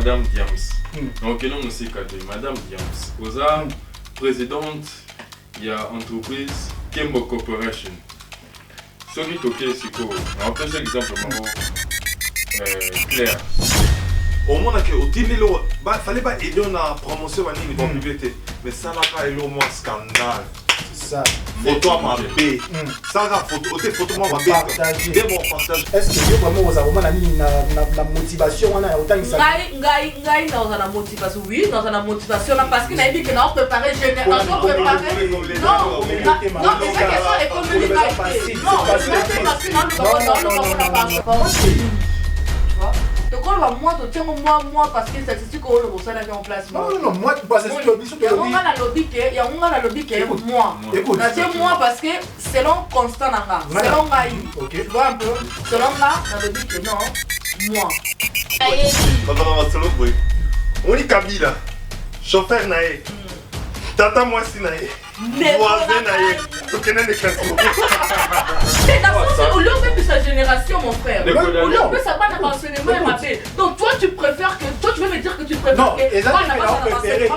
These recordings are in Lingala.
Madame Diams. Donc, non, nous sommes Madame Diams. Vous êtes présidente de l'entreprise Kembo Corporation. Ce qui est OK, c'est quoi? On peut faire l'exemple clair. Au moins, il fallait pas aider à promotion de la publicité. Mais ça n'a pas été un scandale. Ça. Photo à ma bé. Ça va photo moi ma bé. Partager. Partage. Est-ce que vous vraiment vous avez la motivation on a autant ça. Ngai dans la motivation oui dans la motivation parce que n'a dit que non préparé généralement préparé. Non, mais ça question économique. Non, parce que non, donc moi tu tiens moi parce que statistique au le bossa là en place. Non, moi parce que il y a un lobby qui est moi. Moi parce que selon constant nanga, selon Maï. Tu vois un peu selon là dans le lobby que non moi. On dit Kabila. Chauffeur naé. Tata moi si naé. Voisin naé. Tu connais les classes. C'est dans sa génération mon frère. On peut savoir dans l'enseignement et donc toi tu préfères que toi tu veux me dire que tu préfères non, que moi n'a pas préféré,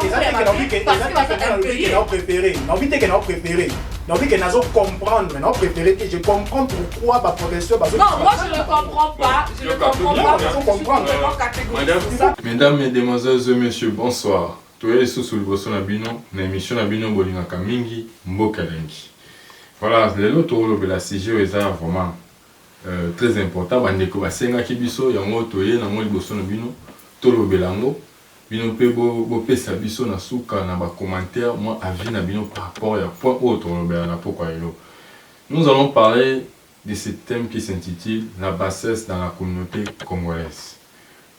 non, oui, que nous allons comprendre, mais non, préféré que je comprends pourquoi ma professeur. Non, moi je ne comprends pas. Je ne comprends pas. Mesdames, mesdemoiselles et messieurs, bonsoir. Tous les sous le bosso nabino, na émission nabino bolinga kamingi, mbokalengi. Voilà, les autres de la CGO est vraiment très important. Bandeko basenga kibiso, yango toye na mo liboso nabino, tolo belango. Bino pe bo pesa biso na suka na ba commentaire moi avis na bino par rapport à point autre na pourquoi hello. Nous allons parler de ce thème qui s'intitule la bassesse dans la communauté congolaise.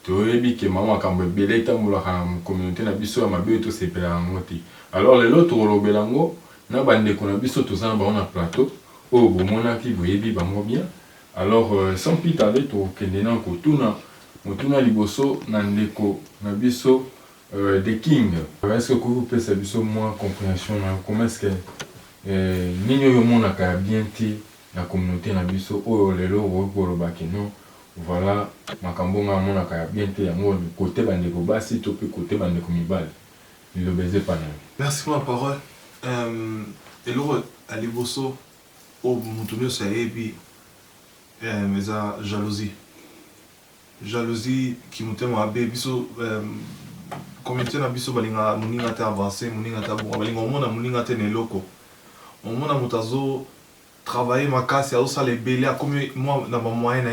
Toyebi ke mama kambe belé tambola na communauté na biso ya mabe to sepela ngoti. Alors les autres belango na bande ko na biso to zana ba na plateau o bomona ki boyebi bango bien. Alors sans plus tarder to kendena ko tuna motuna liboso na ndeko na biso de King. Est-ce que vous pouvez faire biso moins compréhension comment est-ce que ninyo yo mona ka bien ti la communauté na biso o lelo ko robaki non voilà makambo nga mona ka bien ti yango côté bandeko basi to pe côté bandeko mibale ni le baiser pas. Merci pour la parole. Et là à liboso o mutunu sa ebi mais a jalousie qui mutema abe biso communauté na biso balinga muninga ta avancer muninga ta bon balinga mona muninga te neloko on mona mutazo travailler makasi au ça les belé comme moi na ba moyen na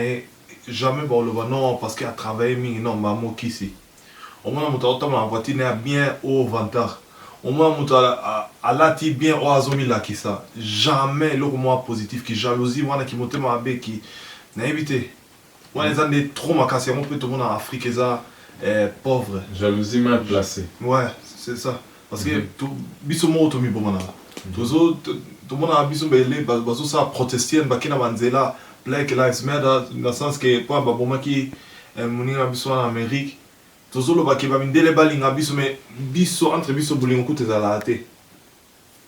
jamais ba le non parce qu'il a travaillé mingi non ba mo kisi on mona mutazo ta la voiture na bien au vantage on mona mutazo à lati bien au azomi la kisa jamais le moi positif qui jalousie wana qui mutema abe qui na éviter on les a des trop makasi on peut tout le monde en Afrique ça pauvre. Jalousie mal placée. Ouais, c'est ça. Parce que tout biso mo to mi bomana. Tout le monde a biso belé bazo ça protester bakina banzela Black Lives Matter dans le sens que pas ba boma ki munira biso en Amérique. Tout le ba ki ba mindele balinga biso mais biso entre biso bolingo koute za la té.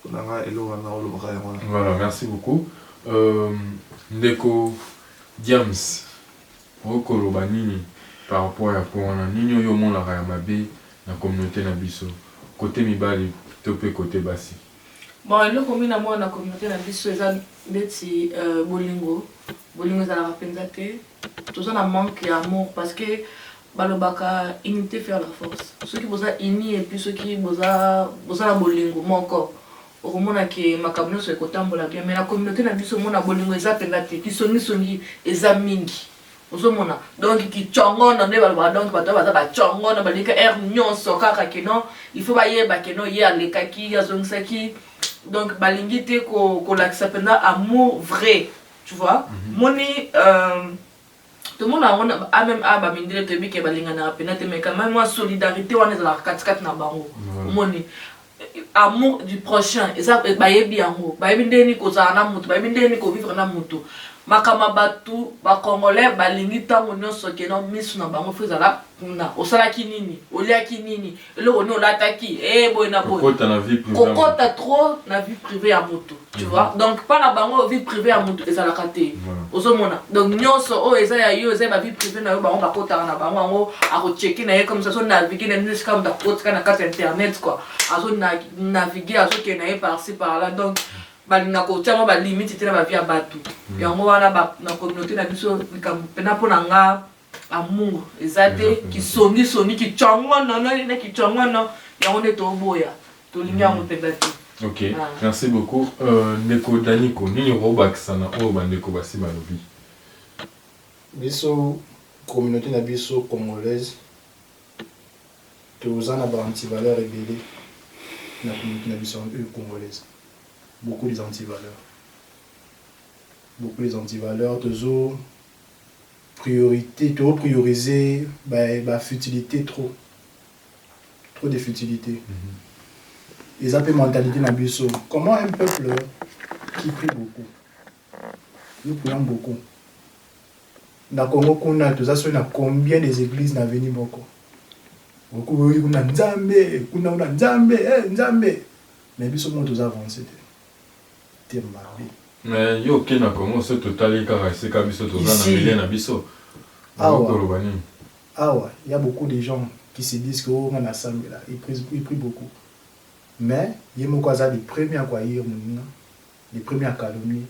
Voilà, merci beaucoup. Ndeko Diams okolo banini par rapport à pour on ninyo yo mon la mabe na communauté na biso côté mibali to pe côté basi. Bon, le commune à moi na communauté na biso eza beti bolingo za la rapenzate tout ça na manque d'amour parce que balobaka unité faire la force. Ceux qui boza uni et puis ceux qui boza na bolingo mon corps au moment que makamno so ekotambola bien mais la communauté na biso mona bolingo eza pendate ki songi eza mingi. Ozomona donc qui chongona ne balba donc bato baza ba chongona balika nyonso kaka kino il faut bayeba kino ye aleka ki yazongisa ki donc balingi te ko lakisa pena amour vrai tu vois moni tout le monde a même ba mindele te bi ke balinga na pena te mais quand même moi solidarité wana za la kat na bango moni amour du prochain et ça bayebi yango bayebi ndeni ko za na mutu bayebi ndeni ko vivre na mutu makama batu ba congolais balingi tango nyonso ke no misu na bango fezala kuna osalaki nini oliaki nini eloko ni olataki boy na boy kokota trop na vie privée ya moto tu vois donc pas na bango vie privée ya moto ezalaka te ozomona donc nyonso oyo eza ya yo eza ba vie privée na yo bango bakotaka na bango yango akocheke na ye comme ça so naviguer na nini sika mutu akotika na kati internet quoi azo naviguer azokende na ye par-ci par-là donc balinga kotia ba limite te na ba vie ya bato yango wana na communauté na biso likambo pena mpona nga amour ezate kisongi kichongono na kichongono yango nde toboya tolingi yango mpenza te. Ok, merci beaucoup. Ndeko Daniko, nini robakisa na oyo bandeko basi balobi? Biso communauté na biso congolaise toza na ba anti-valeurs rebelle na communauté na biso congolaise. Beaucoup les anti-valeurs. Beaucoup les anti-valeurs, toujours priorité, toujours prioriser la futilité trop. Trop de futilité. Les appels mentalité dans le comment un peuple qui prie beaucoup, nous prions beaucoup. Dans le Congo, on a combien des églises dans l'avenir beaucoup. Beaucoup on a Nzambe, Nzambe. Mais nous sommes tous avancés. Mais yo ok na Congo c'est total car c'est comme biso toza na milieu na biso. Ah ouais, il y a beaucoup de gens qui se disent que on a ça là, ils prient beaucoup. Mais il y a beaucoup de premiers à quoi hier les premiers à calomnier.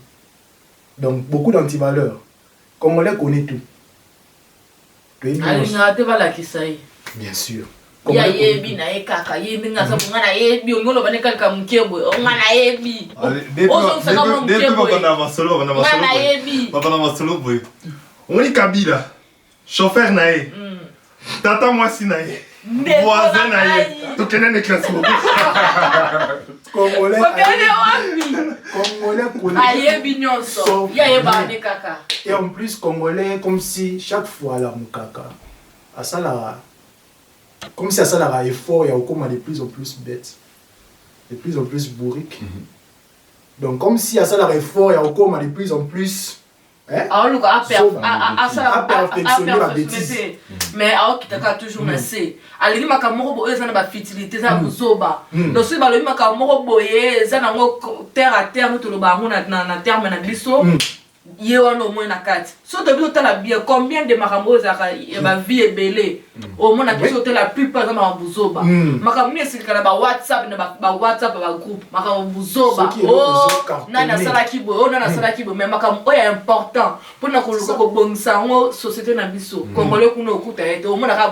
Donc beaucoup d'antivaleurs. Congolais connaît tout. Bien sûr. Ya yebi na ekaka yebi ngasa mungana yebi ongolo baneka kamukebwe ongana yebi ozo saka mukebwe bana masolo boy on Kabila chauffeur nae tata mwasi nae voisin nae tokena ne classe Congolais ayebi nyonso ya yeba ne kaka et en plus congolais comme si chaque fois la mukaka à ça la comme si à ça la effort, il y a encore de plus en plus bêtes, de plus en plus bourriques. Donc comme si à ça la effort, il y a encore de plus en plus perfectionner la bêtise. Mais alors qui t'a toujours naissé. Alors il m'a kamoro boye ça na ba fertilité ça buzoba. Donc si balo m'a kamoro boye ça na terre à terre nous to lo ba na terre na biso. Yewano au moins na kati. So tu as la bien combien de makambo za ba vie ebele. Au moins na biso la plupart za mabuzoba. Makambo ni sikala ba WhatsApp na ba WhatsApp ba groupe. Makambo buzoba. Oh na sala kibo, na sala kibo mais makambo oya important. Pona ko bongisa ngo société na biso. Congolais kuno okuta ete au moins na ka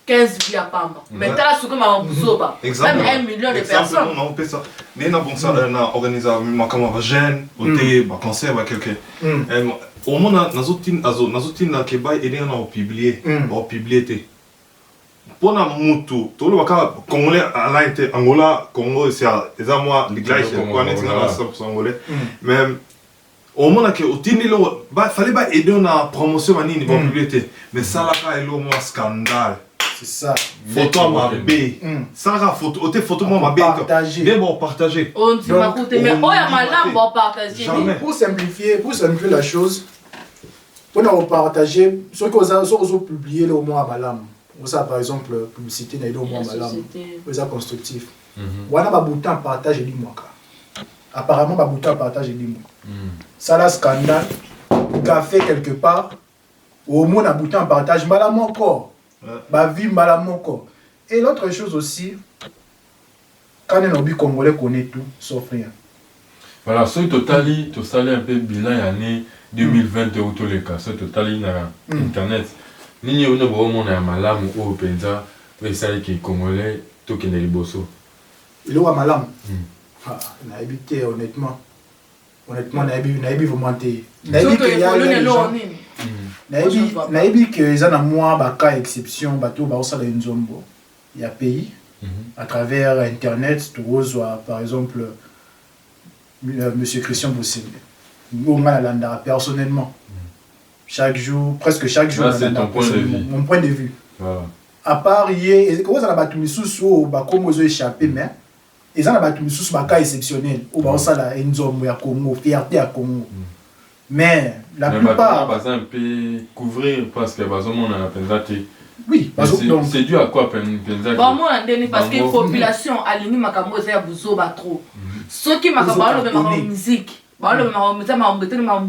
15 vies à Pamba. Mais tu as ce que je même 1 million de personnes. On peut ça. Mais on a organisé un jeune, un concert, quelqu'un. Au moins, nous avons publié. Pour la moto, tout le Congolais, Angola, Congo, c'est moi, l'église, Congolais. Mais au moment que il fallait aider la promotion de la publicité. Mais ça, là, il y a un scandale. C'est ça. Photo à ma baie. Ça, photo moi ma baie. Partager. Partager. On dit ma coûte, mais oh, il y a malin pour partager. Pour simplifier la chose, on a partagé, ceux qui ont publié au moins à Malam. Ça, par exemple, publicité, il y a au moins à Malam. C'est constructif. On a un bouton partage et dis-moi. Apparemment, un bouton partage et dis-moi. Ça, là, scandale. Café quelque part. Au moins, un bouton partage. Malam encore. Ba vie malamoko. Et l'autre chose aussi, quand un hobby congolais connaît tout, sauf rien. Voilà, ce totali, tu salé un peu bilan l'année 2020 ou tous les cas, ce totali na internet. Nini on a vraiment na malam ou penza, mais ça qui est congolais, tout qui est liboso. Il est à malam. Na habité honnêtement. Honnêtement, na habité vraiment té. Na habité qu'il y a naïbi que les gens moi cas exception bateau ba osala nzombo il y a pays à travers internet tu vois par exemple monsieur Christian Boussembe on m'a landa personnellement chaque jour presque chaque jour c'est mon point de vue voilà. À part hier comment ça la batu misusu ba comme ils ont échappé mais ils ont la batu misusu ba cas exceptionnel ou ba osala nzombo ya Congo fierté à Congo Mais la plupart... Mais un peu couvrir parce que on a la oui, c'est dû à quoi Penzati? Bon, moi, parce que la population a l'ini makambo eza buzoba trop. Ceux qui makambo le musique,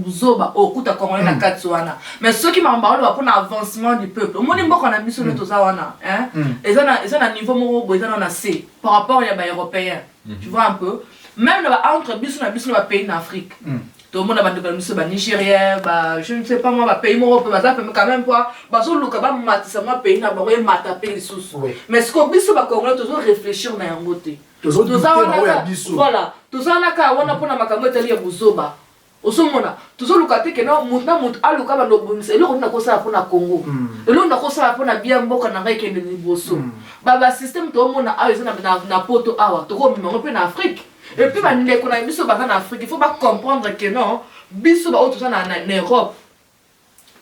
buzoba okuta congolais na katsuana. Mais ceux qui makambo le pour l'avancement du peuple. Moi nimbo kana biso ne tozawana, hein? Ils ont un niveau moko boza na C par rapport à les européens. Tu vois un peu? Même entre biso na pays d'Afrique. Tout le monde a des Nigériens, je ne sais pas moi, pays européen, quand même quoi. Parce que le pays n'a pas matapé les sous. Mais ce qu'on dit, c'est qu'on toujours réfléchir dans un côté. Voilà. Tout ça, on a pour la macamote à Bouzoba. Au sommet, tout ça, le côté que non, monta à l'Ukaba no bonus, et l'on a cosa pour la Congo. Et l'on a cosa pour la bien boca n'a rien que de Niboso. Baba système, tout le monde a un poto awa, tout le monde en Afrique. Et puis, quand on a mis en Afrique, il faut pas comprendre que non, biso ba tout ça en Europe.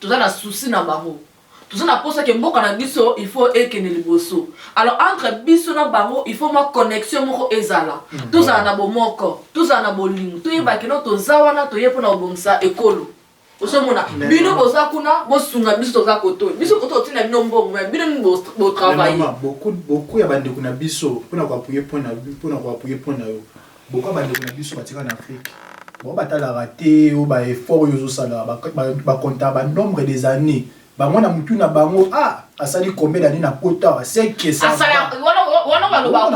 Tout ça na souci na baro. Tout ça na pour ça que mboka na biso, il faut ekene liboso. Alors entre biso na baro, il faut ma connexion moko ezala. Tout ça na bomoko, tout ça na bolingo. Tout yeba que non to zawana to yepo na obongisa ekolo. Osomona bino boza kuna bosunga biso toza koto. Biso koto tina bino mbongo, mais bino bo travailler. Beaucoup ya bande kuna biso pona ko appuyer point na yo. Beaucoup de gens qui sont en Afrique. Bon, la raté ou ba effort yo sala ba compta nombre des années. Ba mona mutu na bango asali combien d'années na pota c'est que ça. Asala wana ba lo ba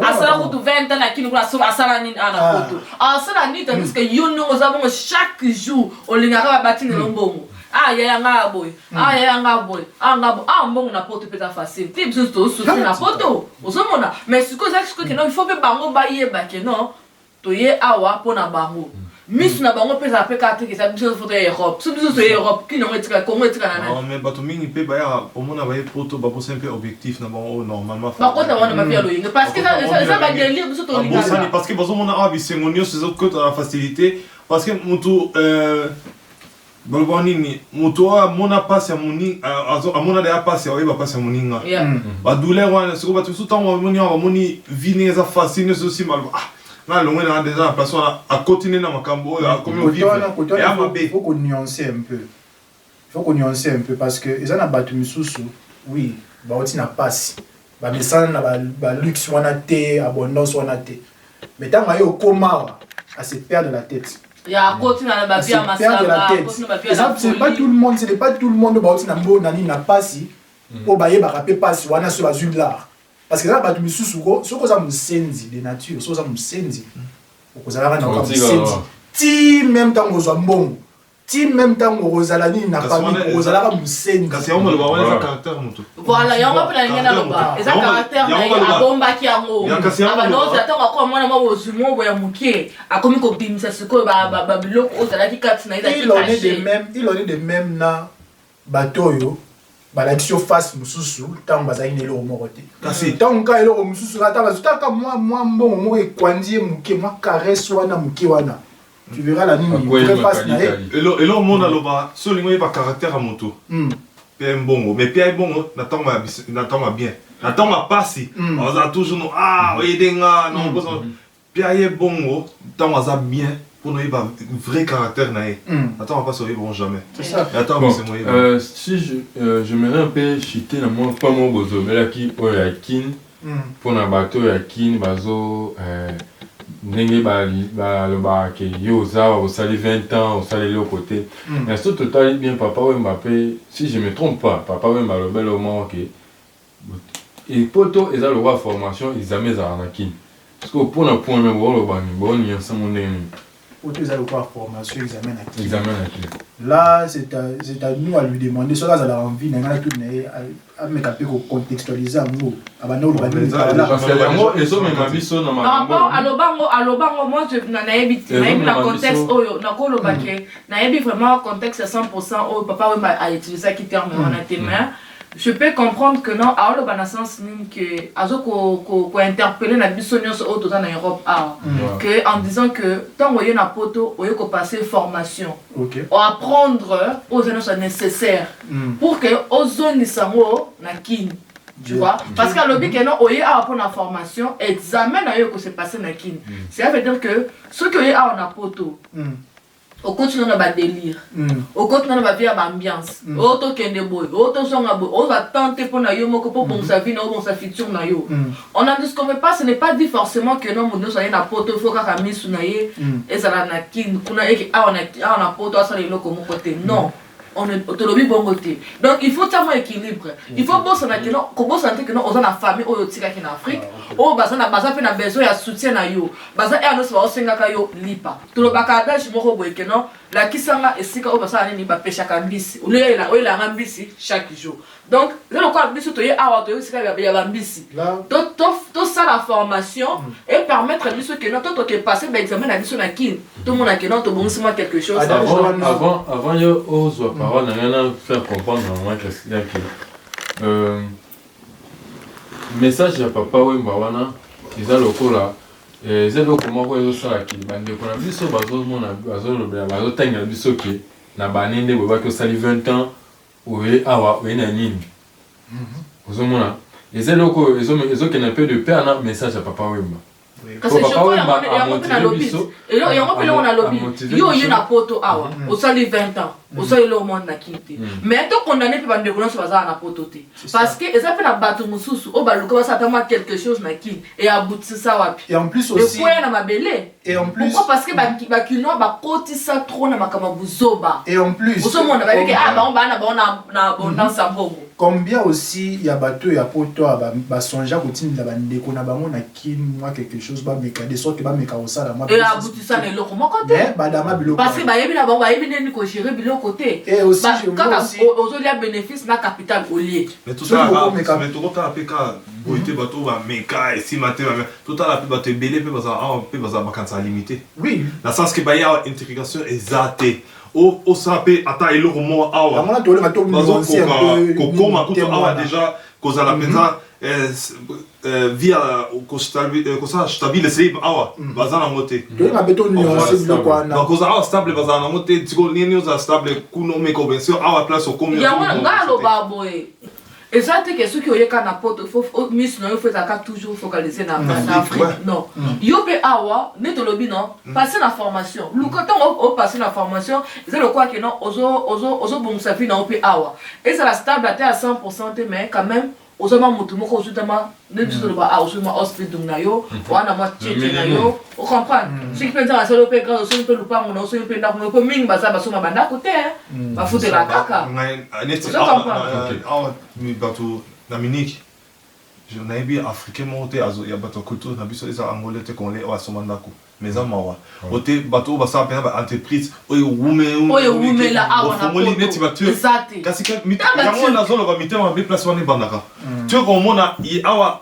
asala ko 20 ans na kinu na asala ni ana poto. Asala ni tandis que yo no ozabongo chaque jour olingaka ba batine lombongo. Yaya nga boy. Yaya nga boy. Ngabo mbongo na poto peta facile. Ti biso to souci na poto. Osomona. Mais ce que non il faut que bango ba yeba que non. To ye awa pona bango. Miss na bango pesa pe carte que ça biso photo Europe. So biso to Europe qui non etika Congo etika na. Non mais bato mingi pe ba ya au mona ba poto ba po simple objectif na bango normalement. Ba kota wana ma pia loyinga parce que ça va délire biso to linga. Parce que bazo mona bisengo nyo ces autres la facilité parce que mutu Balbonini, mutoa mona passe ya moni amona da passe ya ba passe ya moninga. Ba douleur wana siko ba tout temps moni vini za facile aussi mal. Là le moins déjà la place à continuer dans makambo comme on vit. Il faut qu'on nuancer un peu. Il faut qu'on nuancer un peu parce que ils en a battu misusu. Oui, ba oti na passe. Ba mesana na ba luxe wana te, abondance wana te. Mais tant ayo koma à se perdre la tête. Il y a continuer à la perdre la tête. C'est pas tout le monde, c'est pas tout le monde ba oti na mbo nani na passe. O ba ye ba rapé passe wana sur azul là. Parce que là, bah, tu me souviens, ce que ça me sentit de nature, ce que ça me sentit. Pour ça, là, on a ti même temps aux ambons, ti même temps aux alani n'a pas mis aux alara me sentit. C'est on va le voir, on a un caractère moto. Voilà, il y a un peu de lien là-bas. Et ça caractère, à bomba qui a mot. Ah bah non, c'est attends encore moi aux humains ou à mouquet. À comme copine, ça se quoi bah bloc aux alaki quatre na il en est de même na bateau yo. Balaki face mususu tant bazali nelo morote kasi tant ka elo mususu ata bazutaka moi mbongo mo ekwandie muke moi caresse wana muke wana tu verras la nini très face na elo mona loba solingo ba caractère à moto pe mbongo mais pe mbongo na tant bien na tant ma passer on a toujours oyedenga non pe bongo tant za bien pour nous, il va vrai caractère naïf. Attends, on va pas se bon jamais. C'est ça. Attends, bon, c'est moi. Si je me un peu chité dans mon pas mon bozo, mais là qui oya kin pour na bateau ya kin bazo ndenge ba le ba ke yo za au sali 20 ans au sali le côté. Mais ce total bien papa Mbappé, si je me trompe pas, papa Mbappé le bel au moment que et poto ils ont le droit formation, ils amènent à kin. Parce que pour un point même bon il y a ensemble pour tous les formation examen à qui. Là c'est à nous à lui demander soit là la envie n'a tout à me caper contextualiser en nous abano le parce que les mots ils ont même abisso dans ma bango moi je na ebiti na contexte oyo na ko lo baké na ebi vraiment contexte 100% au papa a utilisé qui terme on a témoin. Je peux comprendre que non, à le sens que azo ko interpeller na bisonyo so auto en Europe que en disant que tant on y na poto on y ko passer formation. OK. On apprendre aux éléments nécessaires pour que aux zones sango na kin. Tu vois parce qu'à l'objet que non on y apprendre la formation, examen na yo ko se passer na kin. Ça veut dire que ce que y a on a poto au continue dans le délire, au continue dans la vie à l'ambiance, au to kende boy, au to songa boy, au va tenter pour na yo moko pour bon sa vie na bon sa futur na yo. On a dit ce qu'on veut pas, ce n'est pas dit forcément que non mon soit na poto faut ka kamisu na ye et ça la na kin kuna eki on a poto ça les loko mon côté non. On est autonomie bon côté. Donc il faut avoir un équilibre. Il faut bosser na que non, comment sentir que non on a la famille au tika qui en Afrique, au basa na basa fait na besoin ya soutien na yo. Basa et anos va osenga ka yo lipa. Tout le bakada je mo boye que non, la kisanga esika au basa ni ba pêche kambisi. Ou la rambisi chaque jour. Donc là le quoi biso to ye awa to esika ya bambisi. Donc tout ça la formation et permettre biso que non to que passer l'examen na biso na kin. Tout le monde a que non to bon quelque chose. Avant yo ozo parole na faire comprendre vraiment qu'est-ce que message ya papa Wemba wana eza lokola eza lokoma ko ezosala ki bande kona biso bazomona bazolobela bazotanga biso ke na banende bo ba ko sali 20 ans oye awa oye na nini ozomona eza loko ezokena un peu de paix na message ya papa Wemba. Parce que je crois qu'il y a un lobby. Et il y a un lobby. Il y a un poto awa. Au sali 20 ans. Au sali le monde na quitté. Mais tant condamné pour bande de sur bazar na poto té. Parce que ça fait la bateau mususu au baluko ça tellement quelque chose na kin et abouti ça wapi. Et en plus aussi. Le point na mabelé. Et en plus. Pourquoi parce que ba kino ba koti ça trop na makama buzoba. Et en plus. Au monde ba que ah ba on na dans sa bobo. Combien aussi il y a bateau il y a poto ba sonja kotini la bande ko na bango na kin moi quelque chose ba meka de sorte que ba meka osala moi. Et abouti ça na loko mon côté. Mais ba dama biloko. Parce que ba yebi na ba yebi ni ko gérer biloko côté. Et aussi je vois aussi aujourd'hui il y a bénéfice na capital au lieu. Mais tout ça mais tout ça PK boité bateau ba meka et si maté tout ça la pe bateau belé pe baza pe baza vacances limité. Oui. Dans sens que ba ya intégration exacte. Au sape ata eloko mo awa. Amona to le mato nuancé un peu. Kokoma kuto awa déjà cause la penza via kosa stable c'est awa bazana moté. To le mato nuancé biloko ana. Donc cause awa stable bazana moté tiko nini oza stable kuno me convention awa place au combien. Ya wana ngalo baboy. Et ça c'est que ceux qui oyeka na poto faut miss non il faut toujours focaliser na Afrique non yo pe awa ne to lobi non passer la formation le quand on passer la formation c'est le quoi que non ozo bon ça fi na pe awa et ça la stable à 100% mais quand même ozoma mutu moko ozutama ne tu le ba ozuma hospital na yo wana ma tchétché na yo on comprend ce qui peut dire ça le pe quand on peut le pas on on peut na on peut mingi baza basoma banda côté ba foutre la caca mi bateau Dominique je n'ai bien africain monté azo ya bateau culture na biso eza angolais te qu'on les wa somandako mais ça mawa ote bateau ba ça pena ba entreprise oyo wume la awa na moli neti bateau kasi ka mi yango na zolo ba mitema be place wana bandaka tu ko mona i awa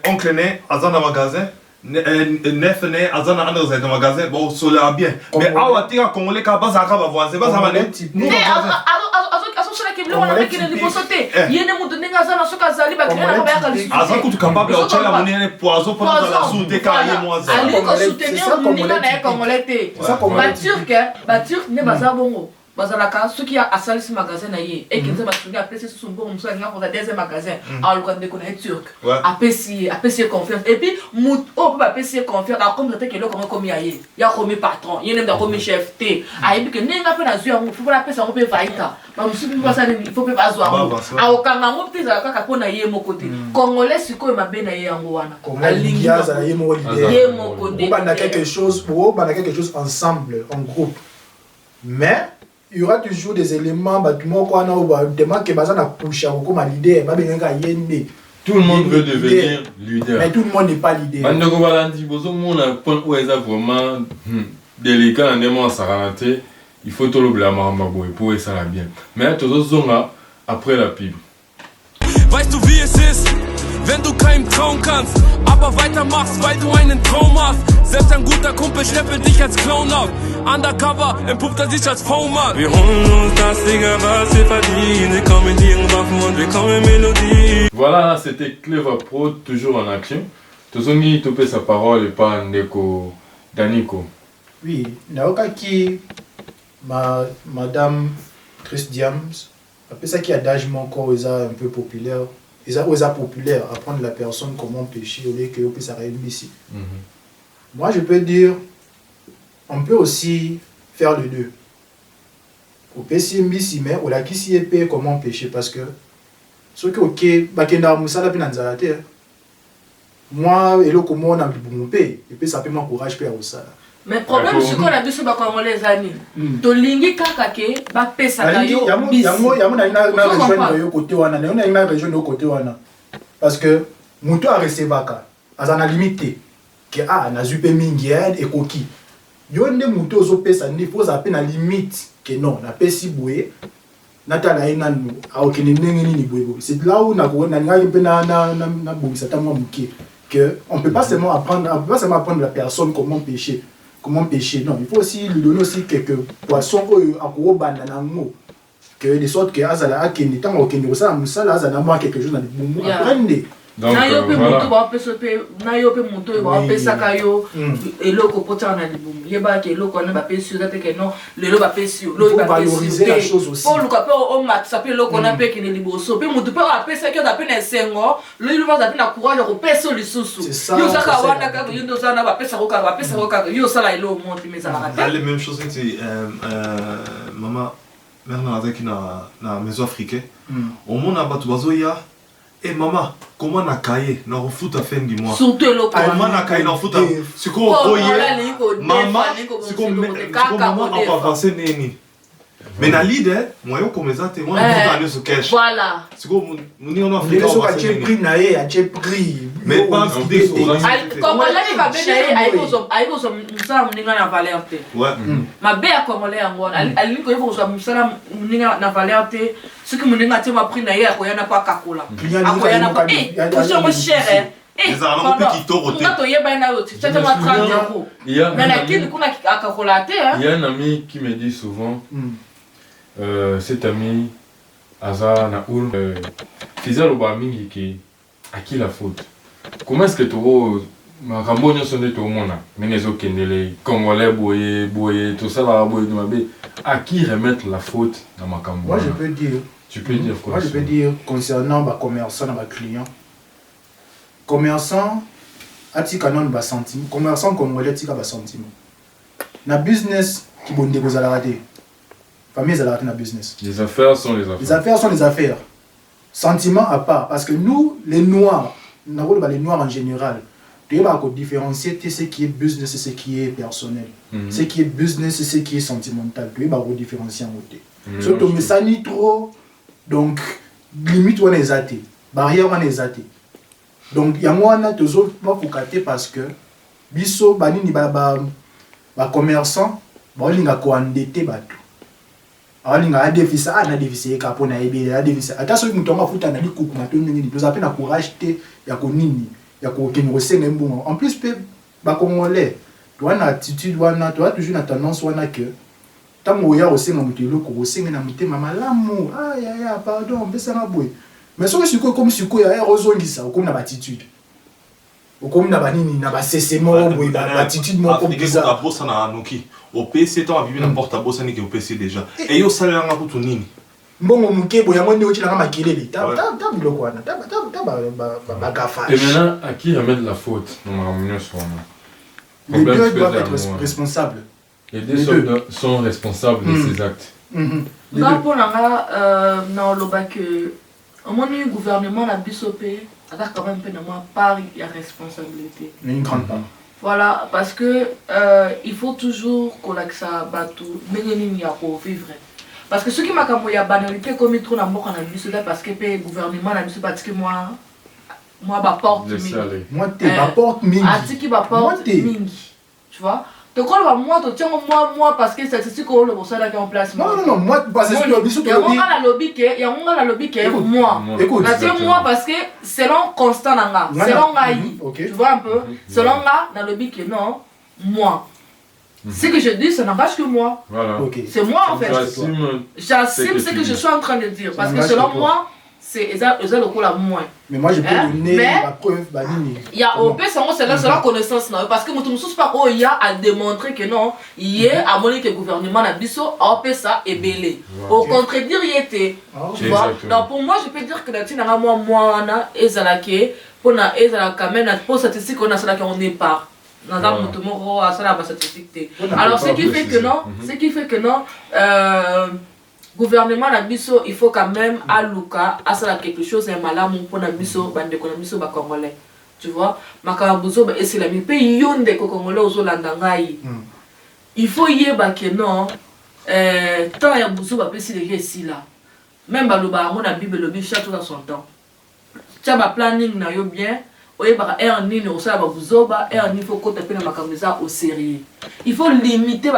oncle ne azana magasin neuf ne azana andere za magasin bon sola bien mais awa tika congolais ka baza ka ba voisin baza ba net nous aza kutu capable ya otala monene poison mpona kozala soute ka ye mwaza soutenir moninga na ye congolais te baturke nde baza bongo bazalaka soki asalisi magasin na ye ekenza batungi apesi susu mbongo mosu alinga koza deuxième magasin aluka ndeko na ye turke apesi ye confiance et puis oyo mpe bapesi ye confiance akomisa te keloko yango ekomi ya ye ya komi patron ye nde akomi chef te ayebi ke ndenge mpe nazwi yango fo mpona apesa yango mpe vaita bamosusu mpe basala nini fo mpe bazwa yango akokanga yango mpe ezala kaka mpo na ye moko te congolais sikoyo mabe na ye yango wana alingi ye moko nde bobanda quelque chose ensemble en groupe mais il y aura toujours des éléments bâtiment quoi demande que bazana pusha comme leader ba benga yende tout le monde veut devenir leader mais tout le monde n'est pas leader bandeko balandi bozo mona point où est vraiment délicat en démon saranate il faut tout le maramba boy pour ça la bien mais tout zonga après la pub. Weißt du wie es ist wenn du keinen trauen kannst aber weitermachst weil du einen Traum hast selbst ein guter Kumpel schleppelt dich als Clown auf undercover entpuppt er sich als V-Mann wir holen uns das Digga was wir verdienen sie kommen in ihren Waffen und wir kommen Mélodie. Voilà, c'était Clever Pro toujours en action. Tozongi topé sa parole et pas Ndeko Daniko. Oui, naoka ki madame Chris Diams après ça qui a d'âge encore un peu populaire populaire apprendre la personne comment pêcher au lieu que ça ici. Moi je peux dire on peut aussi faire les deux. Au PCMBC, mais au lakisi épée comment pêcher parce que ce qui ok, bakenda musala pe nanzalate. Moi, et le comment on a bon paye et puis ça peut m'encourager à ça. Mais problème c'est qu'on a vu sur ba congolais amis. To lingi kaka ke ba pesa kayo. Yamo na région yo côté wana, na région de côté wana. Parce que muto a resté baka, azana limité que na zupe mingi et koki. Yo ne muto zo pesa ni faut zapper na limite que non, na pesi boué. Natala ina nu a okene ndenge ni boué. C'est là où na ko na ngai pe na bobisa ta mo muke que on peut pas seulement apprendre la personne comment pêcher. Comment pêcher? Non, il faut aussi lui donner aussi quelques poissons à banda nango que de sorte que azala akeni tant okeni ça musala azala moi quelque chose dans le bon apprendre. Donc moto ba pesa pe na yo pe moto ba pesa kayo eloko pota na libumu yeba ke eloko na ba pesa te que non lelo ba pesa lo ba valoriser la chose aussi. Pour le cap o mat ça pe eloko na pe ke ne liboso pe moto pe ba pesa ke da pe na sengo lo il va na courage ko pesa lisusu yo ça ka wana ka yo ndo sana ba pesa ko ka yo ça la elo monte mais ça la les mêmes choses que maman mère avec na maison africaine au monde abatu bazoya. Eh maman, comment na kaye na refuta fin du mois? Surtout le comment na kaye na refuta? C'est quoi oye? Maman, c'est quoi maman a pas passé neni. Mais na leader, moi yo comme ça, moi je aller sur cash. Voilà. C'est quoi moni on a fait ça va tu prix na e a tu prix. Mais pas des comme là il va bien aïe ko so musala mninga na valeur te. Ouais. Ma be a congolais ngona ali ko yebo so musala mninga na valeur te. Ce que mninga te ma prix na ye akoya na pa kakola. Akoya na pa c'est mon cher. Les Arabes qui t'ont Il y a un ami qui me dit souvent, cet ami, Aza Naoul, Fizal Obaming, à qui la faute? Comment est-ce que tu vois, ma rambonne sonne tout le monde, Menezo Kendele, Congolais, Boye, tout ça, à qui remettre la faute dans ma Cambodge? Moi je peux dire. Tu peux dire quoi? Moi je peux dire concernant ma commerçant, ma client. Commerçant, atika non ba centime. Commerçant congolais atika ba centime. Na business qui bonde ko zala raté. Famille zala raté na business. Les affaires sont les affaires. Les affaires sont les affaires. Sentiment à part parce que nous les noirs, les noirs en général, tu vas différencier ce qui est business et ce qui est personnel. Ce qui est business et ce qui est sentimental. Tu vas différencier en côté. Surtout mais ça ni trop donc limite on est athée. Barrière on est athée. Donc il y a moi toujours pas focaté parce que biso banini ba commerçant ba linga ko endetté bato alinga a déficit na déficit ka pona ebe a déficit attention muto nga futa na likuku na to nini to zapena courage te ya ko nini ya ko kengo senga mbongo en plus pe ba congolais to na attitude wana to toujours na tendance wana que tango ya osenga mutelo ko osenga na mutema malamu ya pardon pesa na boy. Mais ce que c'est comme si quoi il y a rozongisa comme na attitude comme na banini na ba cessement boy attitude mo comme ça la bossa na noki au PC tant bibi na porte bossa ni ke au PC déjà et yo sala nga kutu nini mbongo muke boya ngo ndeo chila nga makelele ta biloko wana ta ba gafa. Et maintenant à qui remettre la faute dans ma réunion sur les deux doivent être responsables. Les deux sont responsables de ces actes. Là pour nga na loba que au moins le gouvernement a bisopé avec quand même pénalement part il y a responsabilité. Une grande part. Voilà parce que il faut toujours qu'on a ça bateau menini ya pour vivre. Parce que ce qui m'a comme il y a banalité comme il trouve na moko na biso là parce que le gouvernement na biso parce que moi ba porte mingi. Moi te ba porte mingi. Atiki ba porte mingi. Tu vois? Tu crois moi tu tiens moi parce que c'est que le bossa là qui en place. Non moi parce que le biso il y a un lobby qui est moi. Écoute, moi parce que selon constant nanga, selon ngai. Tu vois un peu? Selon nga na lobby que non, moi. Ce que je dis ça n'engage que moi. Voilà. C'est moi en fait. J'assume ce que je suis en train de dire parce que selon moi c'est le coup la moins. Mais moi je peux donner ma preuve il y a au pire c'est la connaissance parce que mutu mususu pas il y a à démontrer que non il y a à montrer que le gouvernement na biso a fait ça et belé au contredire il était tu vois. Donc pour moi je peux dire que la tina moi na ezalake pour na ezalaka même pour statistique on a cela qu'on est pas dans moto moko asala ba certifié. Alors ce qui fait que non gouvernement na biso il faut quand même aluka asala quelque chose un malamu pour na biso bande ko na biso ba congolais. Tu vois, makabuzo ba esilami pe yonde ko congolais ozolanda ngai. Il faut yeba que non tant ya buzo ba pesi les ici là. Même baloba ngo na bible lobi chaque dans son temps. Tu as planning na yo bien. Il faut sérieux. Il faut limiter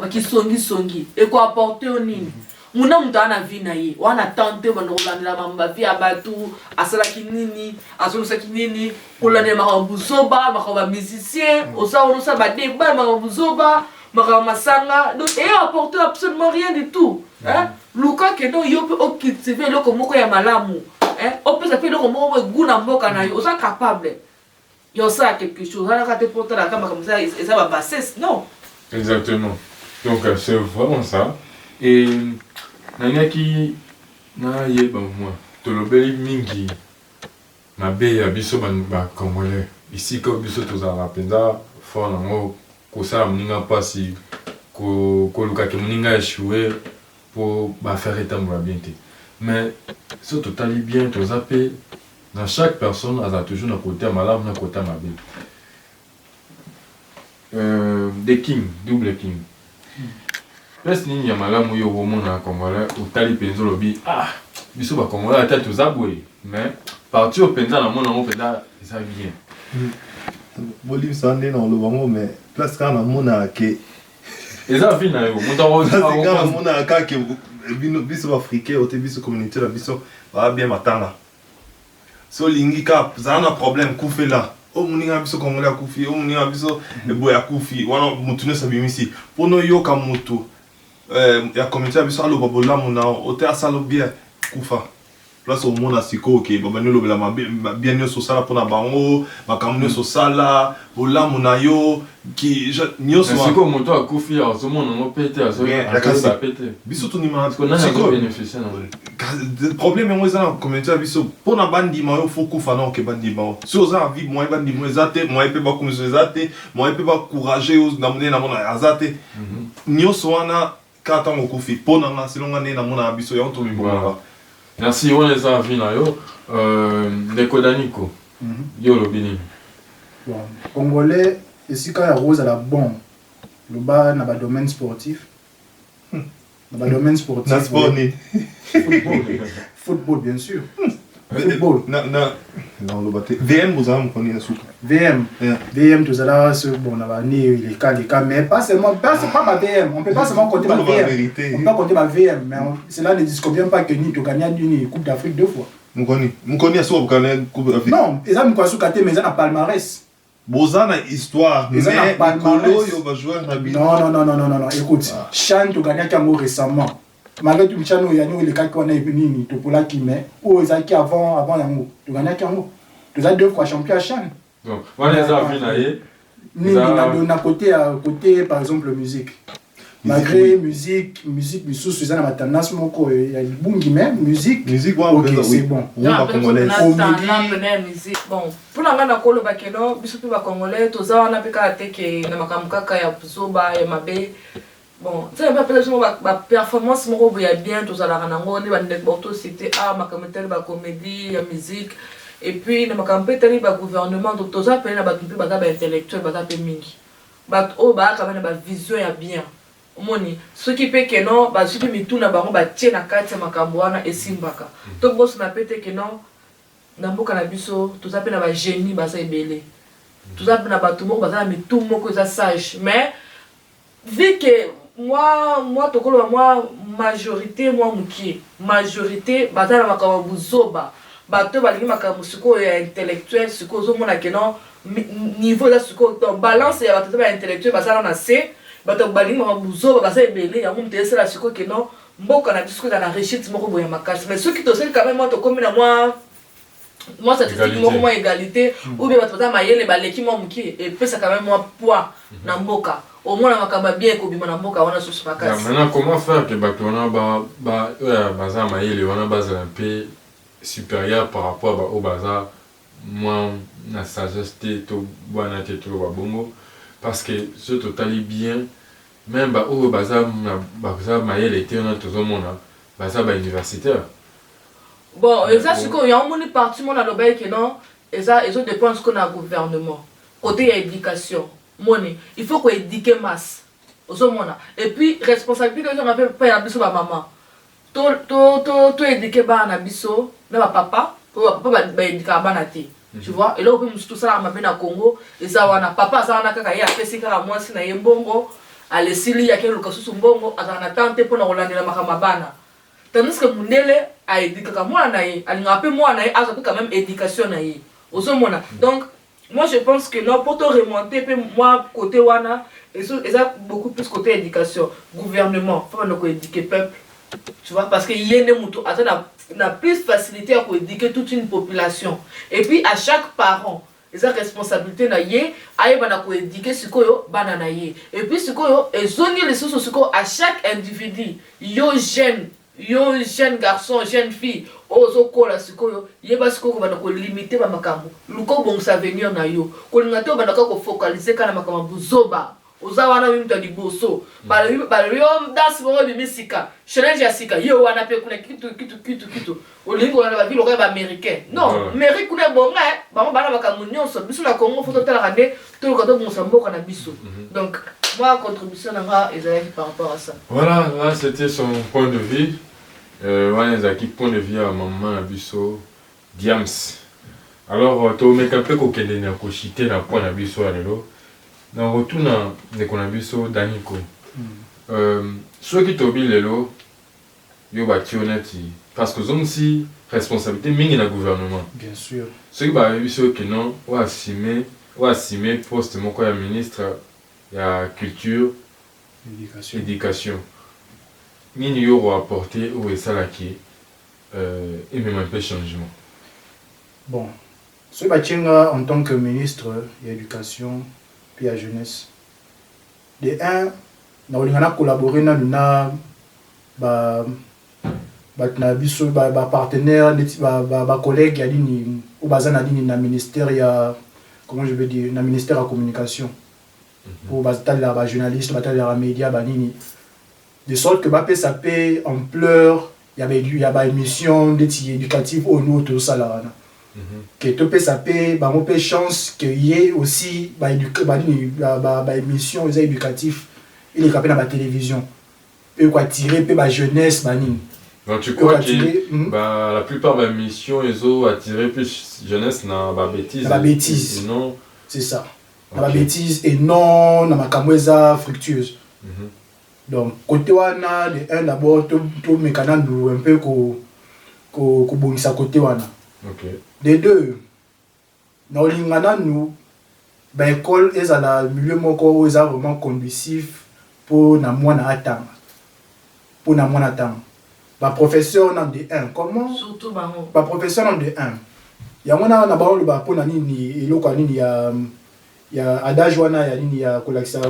qui songi et quoi apporter au nini. Muna mutana vie na ye. On a tenté la mamba vie abatu asala kinini, asala kinini, kolane makambuzoba, makamba musicien, osa ba débat makambuzoba, makamasanga. Donc et apporter absolument rien du tout. Hein? Luka que non yo peut cultiver le comme ya malamu. On peut s'appeler le moment où Guna Mboka na yo, on capable. Yo ça quelque chose. On a raté pour la caméra comme ça et ça va passer. Non. Exactement. Donc c'est vraiment ça. Et nanya qui na yeba moi. Tolobeli mingi. Na be ya biso ba congolais. Ici ko biso tozala penza fort na ngo ko ça mninga pasi ko luka ke mninga échouer pour ba faire étendre bien. Mais ce total est bien, tout ça peut. Dans chaque personne, elle a toujours un côté malade, un côté malade. Des kings, double king. Parce qu'il y a malade, il y a un moment congolais, où tu as les pensos, lobby, ah, il y a un congolais, tu as tout ça, mais partir au pensa, dans le monde, on fait ça, ça vient. Bolivie, ça en est dans le moment, mais place quand on a mon acquis. Et ça, finalement, on a acquis. Biso africain au biso communauté la biso va bien matanga so lingi ka zana problème kufe là o muninga biso congolais kufi o muninga biso boya kufi wana mutune sabimisi pono yoka mutu ya communauté biso alo babola mona o te asalo bien kufa place au monde asiko ke babani lo bela bien yo sosala pona bango makamune sosala bola mona yo qui nyo so c'est comme moto akufi à ce monde on pété à ça pété biso to ni ma parce qu'on a un bénéficiaire le problème est moi communauté biso pona bandi ma yo faut kufa non ke bandi ma si oza vie moi bandi moi zate moi pe ba kumiso zate moi pe ba courager na mona na mona azate nyo so wana kata ngo kufi pona nga silonga ne na mona biso ya to mi bonga. Merci, on les a vus là, Neko Daniko, yo le Bénin. Bon, Congolais, ici quand il y a Rose à la bombe, le bas dans le domaine sportif. Dans le domaine sportif. Football, bien sûr. Football. Non, le bâtiment. VM, vous avez un souka. VM, tout ça, bon, on a les cas, mais pas seulement, pas ma VM. On ne peut pas seulement compter ma VM. On peut pas compter ma VM, mais cela ne dit combien pas que ni tu gagnes une Coupe d'Afrique 2 fois. Mukoni a soit gagné Coupe d'Afrique. Non, ils ont quoi sous côté, mais ils ont un palmarès. Bozana histoire, mais Nicolo, il va jouer un habit. Non, écoute, Chan, tu gagnes récemment. Malgré tout, Chan, il y a les cas qu'on a venu, tu pour la qui met, ou ils ont qui avant Yango. Tu gagnes Yango. Tu as 2 fois champion à Chan. Donc, on les a vus là. On a côté, par exemple, musique. Malgré musique, Missous, ils ont la tendance, il y a du bon guillemets, musique, ok, c'est bon. Musique, bon. Pour la grande colo bakelo, biso pe ba congolais, toza wana pe ka teke na makamukaka ya zoba ya mabe. Bon, ça va peut-être ba performance moko boya bien toza la ranango ne ba ndek borto cité makametel ba comédie, ya musique. Et puis na makampeteli ba gouvernement donc toza pe na ba tupe ba intellectuel ba pe mingi. Ba o ba ka ba vision ya bien. Moni ce qui fait que non ba suite mituna bango ba tie na kati ya makambo wana esimbaka. To boss na pete que non na mboka na biso toza pe na ba génie baza ebele. Toza pe na ba tumo baza na mitu moko za sage mais vu que moi tokolo moi majorité baza na makambo buzoba bato balingi makambo siko ya intellectuel siko zo mona que non niveau za siko to balance ya bato ba intellectuel baza na C bato balingi makambo buzoba baza ebele ya mumte sala siko que non mboka na biso na réussite moko boya makasi mais ceux qui toseli quand même moi to comme na moi statistique moi égalité ou bien bato za mayele baleki moi muki et puis ça quand même moi poids na mboka au moins na makamba bien ko bima na mboka wana sous makasi. Maintenant comment faire que bato wana baza mayele wana baza un peu supérieur par rapport au bazar moi na sagesse to bwana te to babongo parce que ce total bien même ba o baza mayele était on a tout le monde baza ba universitaire bon exact que y a un monde parti mon alobé que non et ça ils dépensent qu'on a gouvernement côté éducation money il faut qu'on éduque masse aux mona et puis responsabilité que on appelle pas la biso ba maman to éduquer ba na biso na papa ba éduquer ba na te. Tu vois, et là on peut tout ça à na Congo et ça wana papa ça wana kaka ya pesi kaka mwasi na yembongo alesili yake lukasu mbongo azana tante pona rolandela makama bana tandis que mundele a éduqué kaka mwana ye alinga pe mwana ye azo quand même éducation na ye ozomona donc moi je pense que non pour te remonter pe moi côté wana et ça beaucoup plus côté éducation gouvernement faut nous éduquer peuple tu vois parce que yene mutu atana na plus facilité à éduquer toute une population et puis à chaque parent ils ont responsabilité na ye aye bana ko éduquer sikoyo bana na ye et puis sikoyo ezoni les sources sikoyo à chaque individu yo jeune garçon jeune fille ozo kola sikoyo yeba sikoyo bana ko limiter ba makambo luko bon sa venir na yo ko lingato bana ko focaliser kana makambo buzoba ozawana wimta liboso bali yo das bo bimisika challenge ya sika yo wana pe kuna kitu olingo wana ba ville ba américain non mairie kuna bonga ba bana bakamunyoso biso la Congo faut totala rande to ko to mosamba kana biso donc moi contribution na ezali par rapport à ça voilà là c'était son point de vue wana zaki point de vue à maman biso Diams alors to meka pe ko kende na ko chiter na point na biso alelo na retour na ndeko biso Daniko ceux qui tobi lelo yo bati honnête parce que zone si responsabilité mingi na gouvernement bien sûr ceux qui ba biso que non ou assumer poste moko ya ministre ya culture éducation nini yo apporter au esalaki et même un peu changement bon ce batinga en tant que ministre de l'éducation puis à jeunesse de un na olingana collaborer na na biso ba partenaire ba collègue ya dini ou bazana dini na ministère ya comment je veux dire na ministère de communication pour bazala ba journaliste bazala média ba nini de sorte que ba peut ça paie ampleur ya ba émission d'éducative au nous tout ça là que tu peux saper bah mon peu chance que y ait aussi bah émission éducatif il est capé dans la télévision et quoi tirer peu bah jeunesse bah nini donc tu crois que bah la plupart des émissions ils ont attiré plus jeunesse dans la bêtise et non c'est ça dans la bêtise et non dans ma camoueza fructueuse donc côté wana de un d'abord tout mécanisme un peu ko bonisa côté wana des deux nous ben école est à la milieu moko est vraiment conducif pour na mwana atanga ba professeur na de 1 comment surtout baron ba professeur na de 1 ya mwana na baron ba pona nini eloko nini ya adage wana ya nini ya kolakisa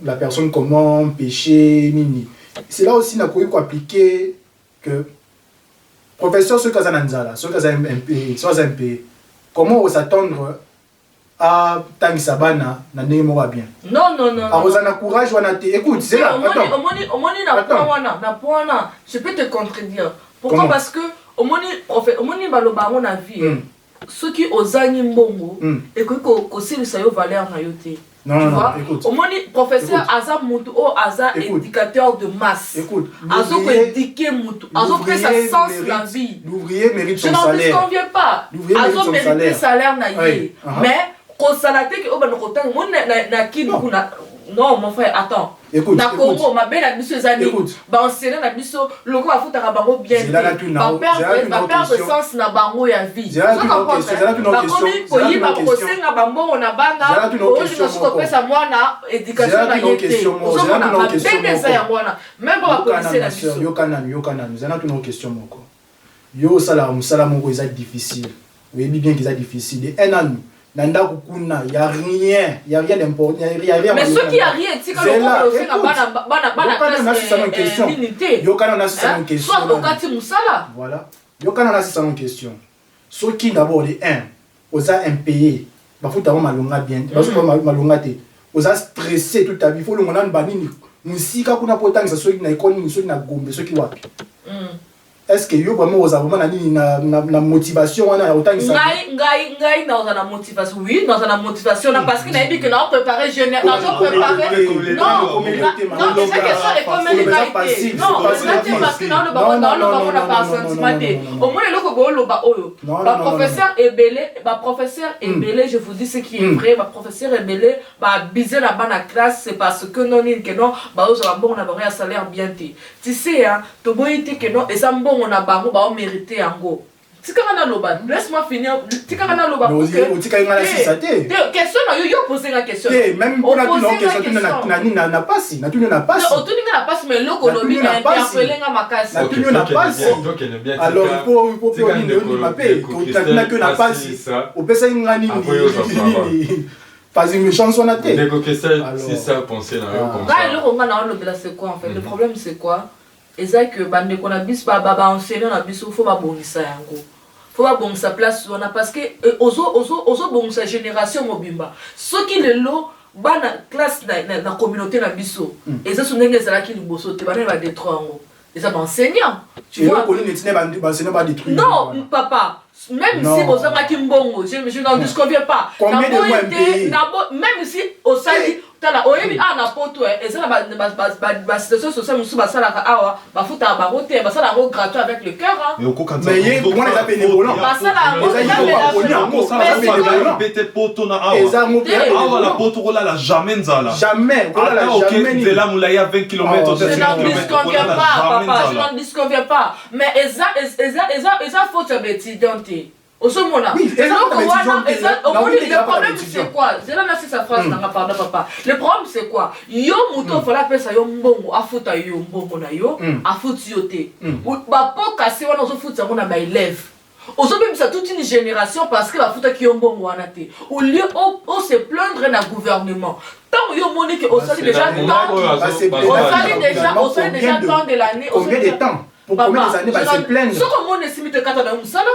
la personne comment pécher nini c'est là aussi na ko appliquer que professeur ce cas ananzala ce cas MP comment on s'attendre à tangisa bana na ndenge moko bien non arosana courage wana te écoute c'est là attends omoni na point je peux te contredire pourquoi comment? Parce que omoni baloba mon avis ceux qui ozangi mbongo et ko silisa yo valeur na yo te non, écoute. Au moins, professeur Aza Moutou, Aza éducateur de masse. Écoute. Azo peut éduquer Moutou. Azo que ça sens la vie. L'ouvrier mérite son salaire. Je n'en conviens pas. Azo mérite son salaire na yé. Mais, quand ça l'a été que au banokotan, mon na qui nous non mon frère attends. Écoute. Na Congo, ma belle a biso zani. Ba enseigner na biso, loko a fouta bango bien. Va perdre sens na bango ya vie. C'est là une question. Koyi ba kosenga bango na banga. Oji na suko pesa mwana éducation na yete. Ozomona ma belle za ya mwana. Même ba police na biso. Yo kana. C'est là une question moko. Yo sala musala moko est difficile. Oui bien qu'ils est difficile. Un an nanda kukuna y a rien d'important y a rien mais ceux qui a rien c'est quand le aussi na bana question yo kana na c'est une question soit okati musala voilà yo kana na c'est une question ceux qui d'abord les 1 oza impayé bafuta ba malonga bien baso malonga te oza stressé toute ta vie faut le mona banini musika kuna potangisa soki na école soki na gombe soki wapi est-ce que yo vraiment oza vraiment na motivation wana ya otangisa ngai na oza na motivation oui na oza na motivation na parce que na yebi que na préparer jeune na préparer non c'est question et comme les qualités non parce que dans le babo na pas sentiment te au moins le ko loba oyo ba professeur ebele je vous dis ce qui est vrai ba professeur ebele ba biser la bana classe c'est parce que non que non ba oza bon na ba salaire bien te tu sais hein to boyite que non et ça on a bango ba mérité yango tikanga na loba laisse-moi finir tikanga na loba mais on tikanga na sisate question na yo poser la question même pour la question na pasi na tuno na pasi o tuninga na pasi mais loko lobi na interpeller nga makasi na tuno na pasi alors il faut ni mapé na que na pasi o pesa ngani ni pas une chanson na tête c'est ça penser na yo comme ça là loko nga na lobi là c'est quoi en fait le problème c'est quoi et ça que bande qu'on a bis ba enseigner na biso faut ba bongisa yango faut ba bongisa place on a parce que ozo bongisa génération mobimba ce qui le lot bana classe na communauté na biso et ça sont ndenge za ki liboso te bana ba détruire yango et ça ba enseignant tu vois ba enseignant ba détruire non papa même si vous avez un bon je n'en disconviens pas combien de mois payé même si au sali tala oyebi ana poto et ça ba situation sociale musu ba sala ka awa ba futa ba roté ba sala ro gratuit avec le cœur mais comment les appels bénévoles ba sala bete poto na awa awa la poto rola la jamais nzala jamais de la moulaya 20 km je n'en disconviens pas papa je n'en disconviens pas mais eza faute à étudiant au ce moment là le problème c'est quoi je vais lancer sa phrase dans pardon papa le problème c'est quoi yo muto fala pesa yo mbongo afuta yo mbongo na yo afuti yo te ba poka se wana zo futa mona ba élève aujourd'hui ça toute une génération parce que bafuta ki yo mbongo wana te au lieu on se plaindre na gouvernement tant yo monique au sali déjà temps de l'année combien de temps pour combien des années va se plaindre ce qu'on on estime de kata na musala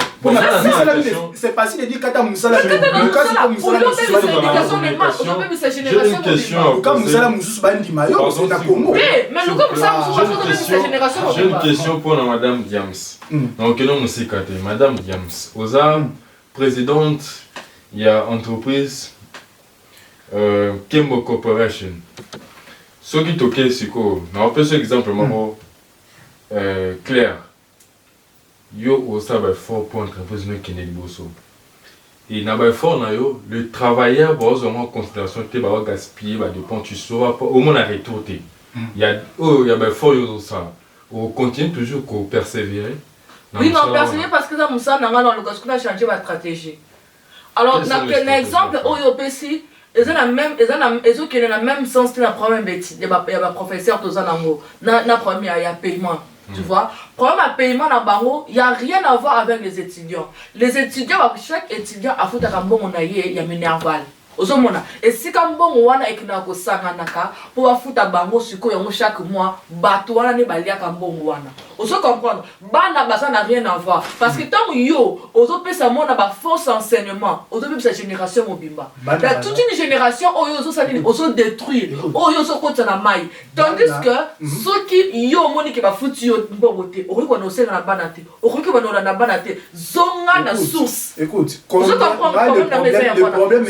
c'est facile de dire kata musala mais comme musala mususu bandi mayo c'est na Congo mais le comme ça j'ai une question pour madame Diams donc non musikate madame Diams oza présidente il y a entreprise Kembo Corporation ce qui toque siko na on peut ce exemple mamo clair yo osa ba fort pour entreprise no kene liboso et na ba fort na yo le travailleur bozo en considération te ba gaspiller ba dépend tu sauras pas au moins la retour te il y a ba fort yo ça on continue toujours qu'on persévérer oui non persévérer parce que ça musa na nga dans le cas qu'on a changé ma stratégie alors na exemple oyo pesi ils ont la même sens que la première bêtise il y a professeur tous en na première il y a paiement. Tu vois, problème à paiement dans Bango, il n'y a rien à voir avec les étudiants. Les étudiants, chaque étudiant a foutu un bon il y a minerval. Et si quand bon wana ekinako sanganaka pour foutu bango suko yango chaque mois, bato wana ne balia quand bon wana. Oso comprendre, bana basa n'a rien à voir parce que tant yo, oso pesa mona ba fausse enseignement, oso pe sa génération mobimba. La toute une génération oyo ça dit oso détruire, oyo so kota na mai. Tandis que ceux qui yo moni ke ba foutu yo mbogote, ori ko no senga na banate, ori ko no na banate, zonga na source. Écoute, le problème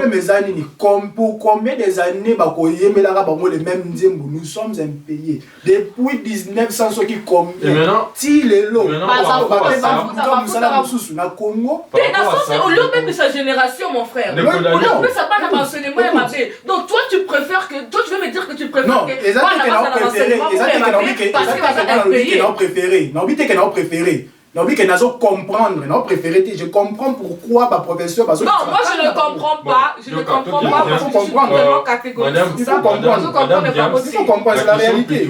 est pour combien des années les mêmes nous sommes impayés depuis 1900 ceux qui comme si les lots na Congo sa génération mon frère ça pas d'enseignement donc toi tu préfères que toi tu veux me dire que tu préfères non les préféré non, mais comprendre, non, préféré, je comprends pourquoi ma professeur va se. Non, moi je ne comprends pas, je ne comprends pas. Il faut comprendre. Il faut comprendre, c'est la réalité.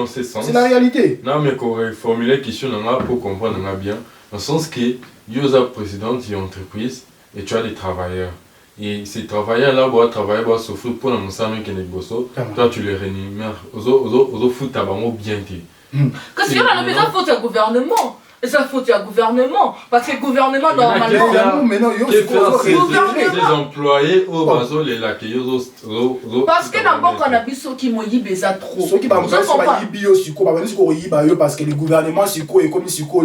C'est la réalité. Non, mais quand on formule la question, pour comprendre bien, dans le sens que il y a une présidente d'une entreprise et tu as des travailleurs. Et ces travailleurs-là vont travailler, vont souffrir pour la montagne qui est bosso. Toi, tu les rémunères. Aux autres, fout ta banque bien. Parce qu'il y a la maison faute au gouvernement. Et ça faut dire gouvernement. Parce que le gouvernement, normalement. Mais non, les employés au bateau, les lacs, parce que d'abord, quand on a vu ceux qui m'ont dit ça trop. Ceux qui m'ont dit parce que le gouvernement, c'est quoi et comme c'est quoi.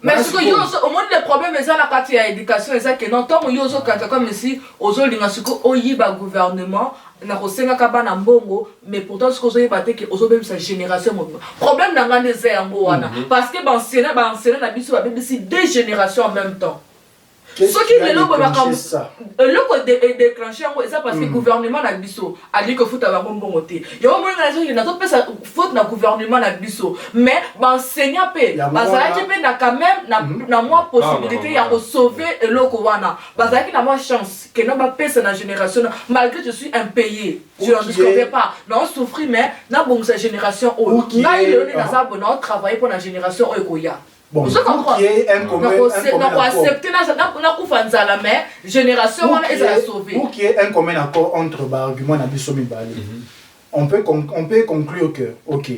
Mais ce que au moins le problème c'est la partie de l'éducation et ça que non tant yo zo kata comme ici aux linga siko oyiba gouvernement na kosenga kabana mbongo mais pourtant ce que zo yeba te que ozo même sa génération problème na ngane ze yango wana parce que ba ancien na biso ba bebisi deux générations en même temps. Ce qui est le déclenché, c'est parce que le gouvernement a dit a dit que foot a bon côté. Il y a faute dans le gouvernement a dit mais enseignant paix. Parce que n'a quand même na moins possibilité de sauver le Kowana. Parce qu'il a moins chance que n'a pas paix dans la génération malgré que je suis impayé. Je ne discute pas. Non souffrir mais n'a bon sa génération où. N'a il est dans ça bon travailler pour la génération Okoya. Bon, je comprends. On accepter la génération pour qu'il y ait un commun accord entre l'argument et on peut conclure que, ok,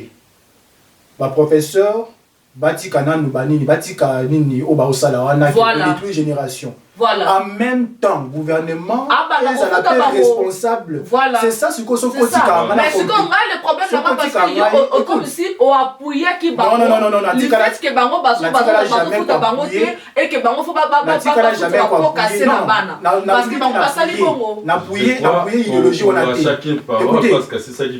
le professeur, bati kananu banini, bati kanini, oba osala wana, qui détruit génération. Voilà. En même temps, gouvernement est responsable. Voilà. C'est ça ce que ce côté. Mais ce qu'on a le problème là-bas parce que comme si on appuyait qui bango. Non. Le fait que bango baso bango et que bango faut pas casser la bana. Parce que bango pas sali bongo. N'appuyer idéologie on a été. Écoutez,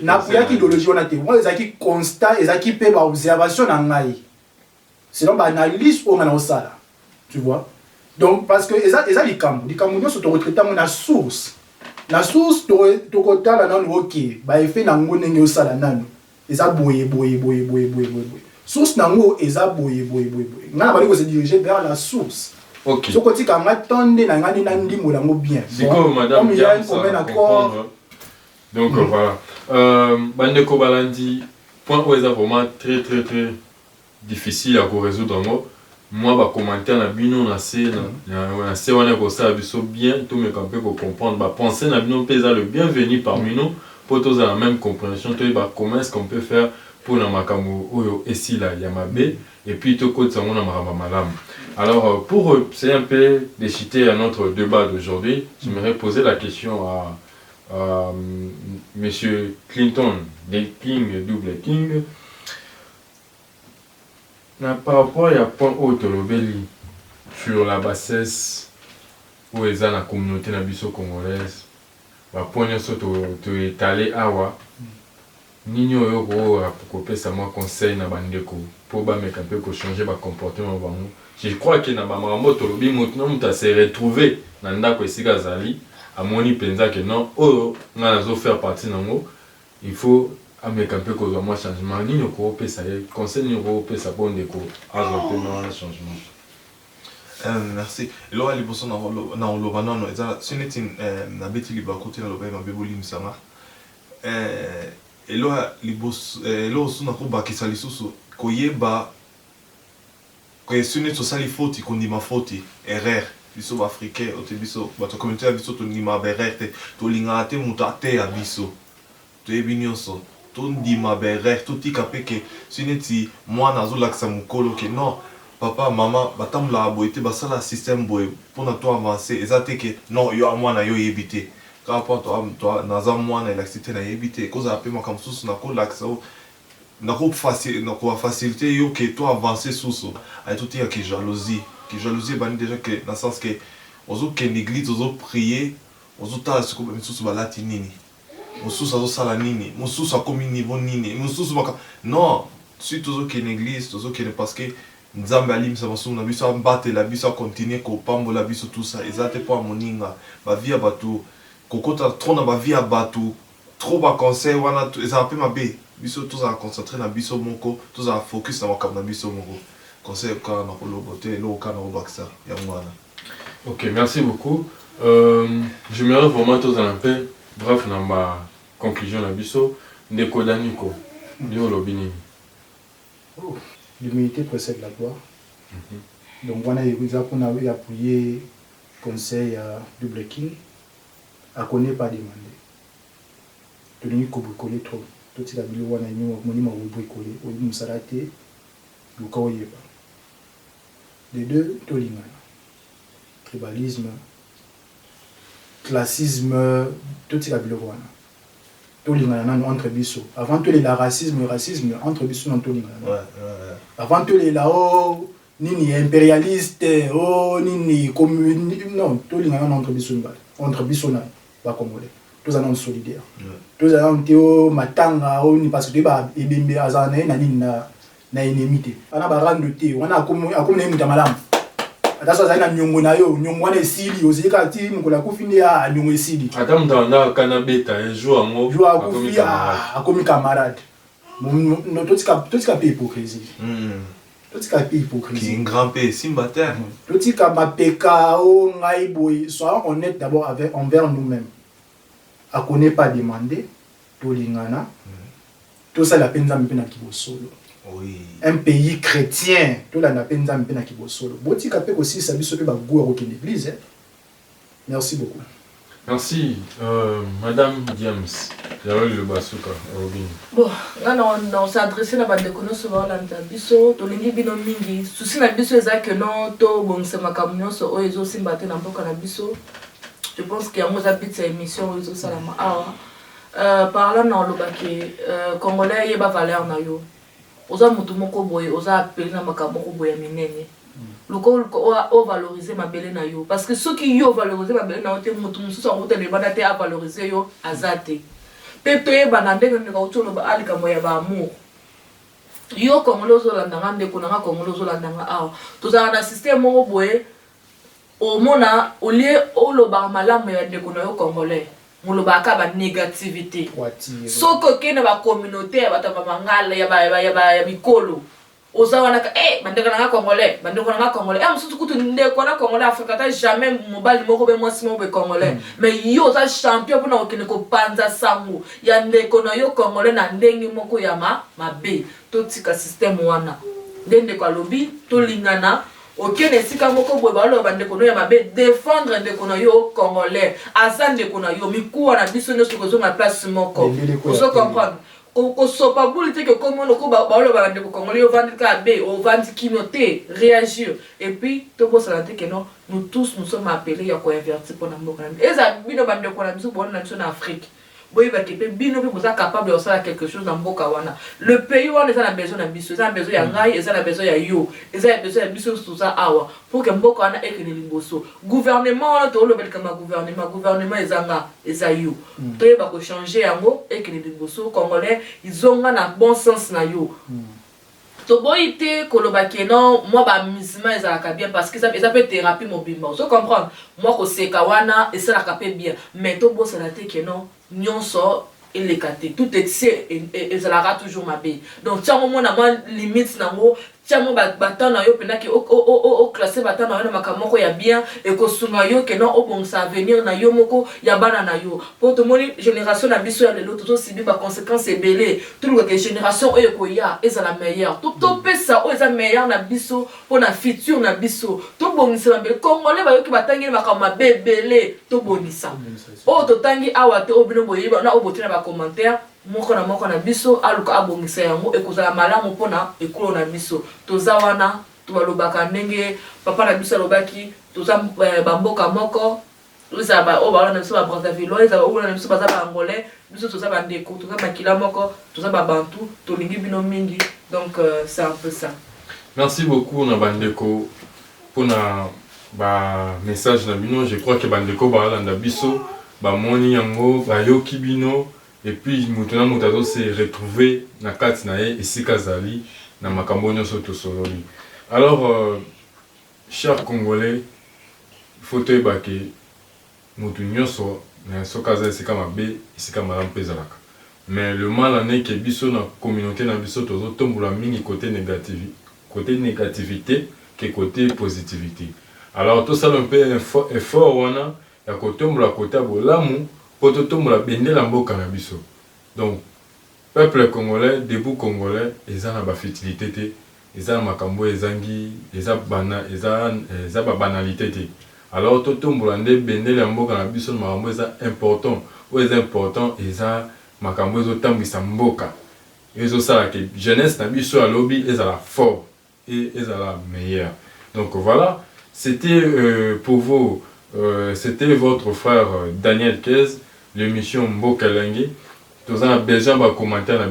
n'appuyer idéologie on a été. Moi les qui constat, les qui paient observation en ngai. Sinon ba analyse on a ça. Tu vois? Donc, parce que les Camerounais sont retraités à la source. La source, tu as la nan ok, bah effet nango nenge osala nanu. Eza boye. Source nango eza boye. Ngana bali ko se diriger vers la source. OK. Ce côté kanga tonde na ngani nandi molango bien. Siko madame, comme il y a un commun accord. Donc voilà. Bande ko balandi point où est vraiment très difficile à résoudre moi. Moi ba commentaire na bino na c'est on est ça biso bien tout me camper pour comprendre ba penser na bino pesa le bienvenu parmi nous pour tous la même compréhension toi ba comment est-ce qu'on peut faire pour na makambo oyo ici là yamabe et puis to côté ça on a malam. Alors pour c'est un peu déchiqueter à notre débat d'aujourd'hui, j'aimerais poser la question à monsieur Clinton des King double King. Par rapport à point autolobeli sur la bassesse où est la communauté congolaise, point tu étalé awa nini oyo pour que ça moi conseil na bandeko pour ba meka peu ko changer ba comportement bango. Je crois que na ba mambo tolobi maintenant muta se retrouver na ndako esika zali amoni penza que non oyo ngana zo faire partie nango il faut avec un peu que moi changement ni ko pesa conseil ni ko pesa bon déco ajouter dans le changement. Merci. Là les personnes na oloba non eza sinetin na beti liba côté na loba ma beboli msama. Et là les boss là suna ko ba kisali susu koyeba ko sinet so sali faute ko ndima faute erreur biso africain o te biso ba to communauté biso to ndima erreur te to linga te mutate ya biso. To ebinyoso ndima berre tout tika peke sineti moi nazo laksa mukolo ke non papa maman batamla boité basala système boy pour na to avancer ezate ke non yo moi na yo yebité ka pa to naza moi na laxité na yebité cause apé moi comme sous na ko laksa na ko facilité yo ke to avancer sous ay tout tika ke jalousie bani déjà que dans sens que ozo ke néglige ozo prier ozo ta ce ko sous balati nini mususu azosala nini mususu akomi niveau nini mususu non si toujours qu'il église toujours qu'il parce que nzambe alimisa masumu na biso ambatela biso continuer kopambola biso tout ça ezate po moninga ba via batu kokota trop na ba via batu trop ba conseil wana eza pe mabe biso tous à concentrer na biso moko tous à focus na makam na biso moko conseil ka na kolobote lo ka na obaksa ya mwana. OK, merci beaucoup. J'aimerais vraiment tous un peu bref na ma conclusion la biso ndeko daniko ndio lobini. L'humilité précède la gloire. Donc voilà, il a appuyé conseil à Double King à connaître pas demander. De l'unique qu'on bricoler trop. Tout ce qui a bien wana ni moni ma bricoler, ou ni musarate, du kaoyeba. les deux tolingana. Tribalisme, classisme, tout ce qu'il y a. Tolingana entre biso. Avant tout les racisme entre biso non tolingana. Avant tout les là-haut nini impérialiste, oh nini communiste, non tolingana entre biso na ba congolais. Tous en solidaires. Tous en théo matanga oni parce que ba ebembe azana na nini na enemité. Ana ba rando te, wana comme na muta malamu. Ataso za na nyongo na yo, nyongo wana esili ozika ti mukola kufini ya nyongo esili. Ata mutanda kana beta un jour ngo akomi akomi camarade. No totika pe hypocrisie. Totika pe hypocrisie. Qui est un grand pays simbater. Totika mapeka o ngai boy, soyons honnêtes d'abord envers nous-mêmes. A connaît pas demandé tolingana. Tout ça la peine zampe na kibosolo. Oui. Un pays chrétien, tout la peine zampe na kibosolo. Boti kapé aussi ça biso pe ba goua au l'église. Merci beaucoup. Merci madame Diams. Yawel le basuka Robin. Bon, on s'est adressé à la bande de connaissances Landa biso tolingi bino mingi. Souci na biso eza que non to bon c'est ma camion so oezo simbate na mboka na biso. Je pense qu'il y a moins d'habitude cette émission aux Salama. Parlant dans le baquet, Congolais, il y a pas valeur na yo. Oza mutu moko boye, oza appelé na makamoko boye minene. Loko o valoriser ma belle na yo. Parce que ceux qui yo valoriser ma belle na yo, te mutu musu sa route ne bana te a valoriser yo azate. Pe to ye banande ne ka utolo ba ali kamoya ba amour. Yo Congolais ozolandanga ndeko na Congolais ozolandanga awa. Tozala na système moko boye. Au mona au lieu au loba malamu ya ndeko na yo Congolais muloba ka ba négativité soko ke na ba communauté ya bata ba mangala ya bikolo ozawana ka bandeko na Congolais mususu kutu ndeko na Congolais Afrika ta jamais mobali moko be mwasi mo be Congolais mais yo za champion pona okene ko panza sangu ya ndeko na yo Congolais na ndengi moko ya mabe to tika système wana ndende kwa lobby to lingana. Ok, nesika moko boye balo bande kono ya mabe défendre ndeko na yo Congolais, azande kono yo mikuwa na biso nyo sokozo ma place moko. Vous comprendre? Ko sopa bulite que comme on ko balo bande ko Congolais au vendre ka be, au vendre kinoté, réagir et puis to bo santé que non, nous tous nous sommes appelés à ko invertir pour na mboka. Eza bino bande ko na biso bona na Afrique. Boy ba kepe bino pe boza capable de faire quelque chose dans mboka wana. Le pays wana eza na besoin na biso, eza na besoin ya ngai, eza na besoin ya yo, eza na besoin ya biso tout ça awa pour que mboka wana ekene liboso. Gouvernement wana to lobel kama gouvernement eza yo. To yeba ko changer yango ekene liboso Congolais, ils ont na bon sens na yo. To boyite koloba kenon moi ba musulman ezalaka bien parce que ça peut thérapie mobimba. Vous comprendre? Moi ko seka wana et ça la capé bien. Mais to bo ça la te kenon nyonso et les caté tout excès et ça la toujours ma bé. Donc tiens moment na moi limite nango tiens mo batan na yo pena ke o classer batan na yo makamoko ya bien et ko sunga yo kenon o bon ça venir na yo moko ya bana na yo. Pour tout moni génération na biso ya lelo tout aussi ba conséquences belé tout le génération oyo ko ya et ça la meilleure tout topé ça o ça meilleur na biso pour na futur na biso tout bonisa ba Congolais ba yo ki batangi makama belé tout bonisa o to tangi awa te o bino boyi na o botina ba commentaire moko na biso aluka abongisa yango ekozala malamu pona ekolo na biso toza wana tubalobaka ndenge papa na biso alobaki toza bamboka moko toza ba o ba na biso ba Brazzaville eza o na biso baza ba Angolais biso toza ba ndeko toza makila moko toza ba Bantu tolingi bino mingi donc c'est un peu ça. Merci beaucoup na bandeko pona ba message na bino. Je crois que bandeko ba landa biso ba moni yango ba yoki bino. Et puis maintenant mutazo s'est retrouvé na kati na ye esika zali na makambo nyonso tosololi. Alors chers Congolais, faut toyeba ke mutu nyonso na soka za esika mabe esika malamu pe ezalaka. Mais le mal en est que biso na communauté na biso tozo tombola mingi côté négativité que côté positivité. Alors tout ça un peu effort wana ya côté tombola côté bolamu pour tout la bende la mboka na biso. Donc peuple congolais, debout congolais, ils ont la fertilité, ils ont makambo, ils ont banalité. Alors tout la bende la mboka na biso makambo est important, ou est important, ils ont makambo ils ont tambisa mboka. Ils ont ça que jeunesse na biso à lobby, ils ont la fort et ils ont la meilleure. Donc voilà, c'était pour vous, c'était votre frère Daniel Kez, l'émission Mbokalangi. Tous en besoin de commentaires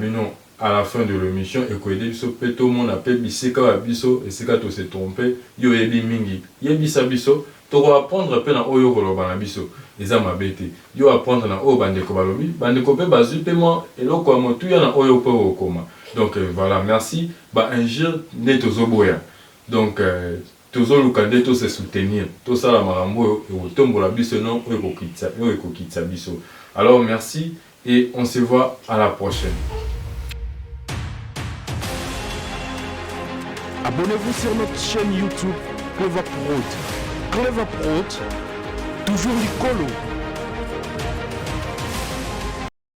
à la fin de l'émission et que biso pe tout le monde appelle bisika biso et c'est quand on s'est trompé yo yebi mingi yebisa biso to apprendre pe na oyo koloba na biso eza mabete yo apprendre na o bandeko balobi bandeko pe bazui pe moi eloko ya motu ya na oyo pe okoma. Donc voilà, merci ba ingir ne tozoboya. Donc tozoluka nde to se soutenir to sala marambo e otombola biso non oyo kokitsa biso. Alors merci et on se voit à la prochaine. Abonnez-vous sur notre chaîne YouTube Clever Prod. Clever Prod, toujours du colo.